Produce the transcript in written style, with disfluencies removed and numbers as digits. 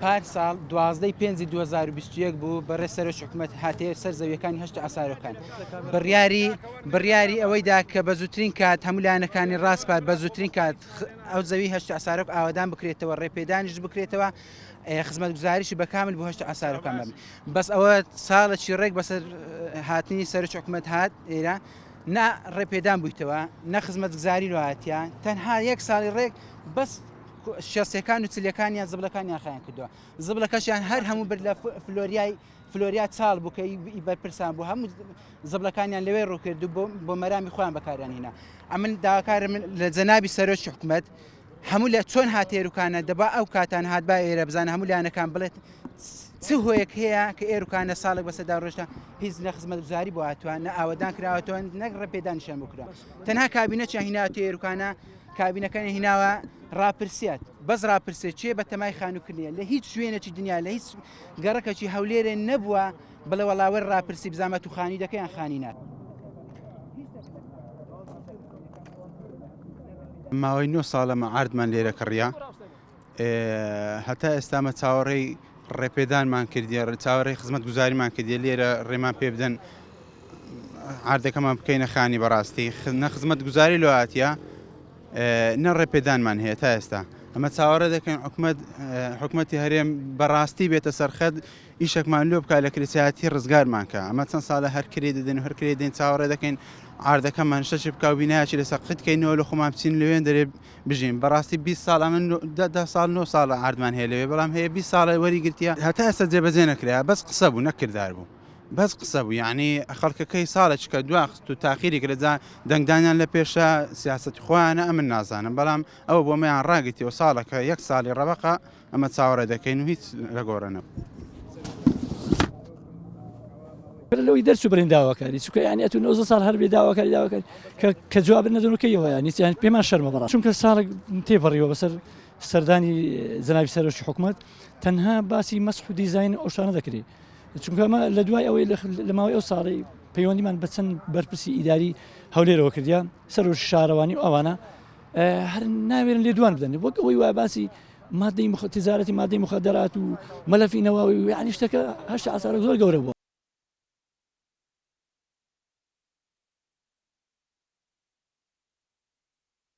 پار ساڵ 12/5/2021 بوو بەڕێ سەرۆک حکوومەت هاتێ سەر زەویەکانی هەشتا ئاسارەکان بڕیاری ئەوەیدا کە بە زووترین کات هەموو لایەنەکانی ڕاستپات بە زووترین کات ئەو زەوی هەشتا ئاسارۆک ئاوادان بکرێتەوە ڕێپێدانیش بکرێتەوە خزمەت گوزاریشی بەکامل بۆ هەشتا ئاسارەکان بن بەس ئەوە ساڵێکی ڕێک بەسەر هاتنی سەرۆک حکوومەت هات ئێرە نا ڕێپێدان بوویتەوە نە خزمەت گوزاری هاتیە تەنها یەک ساڵی ڕێک بەس شەسیەکان و چلەکانیان زبلەکانیان خیان کردووە زبلەکەشیان هەر هەموو بر لە فلۆریا چاڵ بوو کە بەرپرسان بوو هەموو زبلەکانیان لەوێ ڕووکرد و بۆ مەرامی خۆیان بەکاریان هێنا ئەمن داواکارم لە جەنابی سەرۆکی حکوومەت هەموو لە چۆن هاتێروکانە دەبا ئەو کاتان هات با ئێرە بزانە هەموو لایەنەکان بڵێت چ هۆیەک هەیە کە ئێروکانە ساڵێک بەسەدا ڕۆژتا هیچ نە خزمەت گوزاری بۆ هاتووە نە ئاوادان کراوەتەوە نەک ڕێپێدانیشیان بکرا تەنها کابینەچیان هیناوەتە ئێروکانە کابینەکانی هیناوە ڕاپرسیات بەس ڕاپرسێت چێ بە تەمای خانووکردنیە لە هیچ شوێنێکی دنیا لە هیچ گەڕەکەی هەولێرێ نەبووە بڵێ وەڵاوەر ڕاپرسی بزانمە و خانی دەکەیان خانینات ماوەی 9 ساڵەمە ئاردمان لێرە کڕیا هەتا ئێستامە چاوەڕێی ڕێپێدانمان کردیە چاوەڕێی خزمەت گوزاریمان کردیە لێرە ڕێمان پێ بدەن ئاردەکەمان بکەینە خانی بەڕاستی نە خزمەت گوزاری لۆهاتیە نە ڕێپێدانمان هەیە تا ئێستا ئەمە چاوەڕێ دەکەین حکوومەتی هەرێم بەڕاستی بێتە سەرخەت ئیشێکمان لۆ بکات لە کلیسایەتی ڕزگارمان کە ئەمە چەند ساڵە هەر کرێ دەدەن و هەر کرێ دێن چاوەڕێ دەکەین ئاردەکەمان شەش بکە و بینایکی لەسەر قتکەینەوە لە خۆمان بچین لەوێن دەرێ بژین بەڕاستی 20 ساڵ ئەمە 10 ساڵ 9 ساڵە ئاردمان هەیە لەوێ بەڵام هەیە 20 ساڵە وەریگرتیە هەتا ئێستا جێبەجێ نەکرا بەس قسە بوو نەکردار بوو بەس قسە بوو یعنی خەڵکەکەی ساڵێککە دواخست و تاخیری کرەجا دەنگدانیان لە پێشە سیاسەتی خۆیانە ئەمن نازانم بەڵام ئەوە بۆ مەیان ڕاگرتیەوە ساڵەکە یەک ساڵی ڕەبقە ئەمە چاوەڕێ دەکەین و هیچ لە گۆڕەنە لەوەی دەرچوو بڕین داواکاری چونکە یانی ئەتون 90 ساڵ هەر بێ داواکاری کە جواب نەدەنەوەکەیەوە یانی پێمان شەرمە بەڵام چونکە ساڵێک تێپەڕیەوە بەسەر سەردانی جەنابی سەرۆکی حکوومەت تەنها باسی مەسح و دیزاین ئەو شانە دەکرێت چونکە ئەمە لە دوای ئەوەی لە ماوەی ئەو ساڵی پەیوەندیمان بە چەند بەرپرسی ئیداری هەولێرەوە کردیا سەرۆکی شارەوانی و ئەوانە هەر ناوێرن لێ دوان بدەن وەک ئەوەی وای باسی مادەی تیزارەتی مادەی مخدرات و مەلەفینەوە یعنی شتەکە هەشتا ئاسارە زۆر گەورە بووە.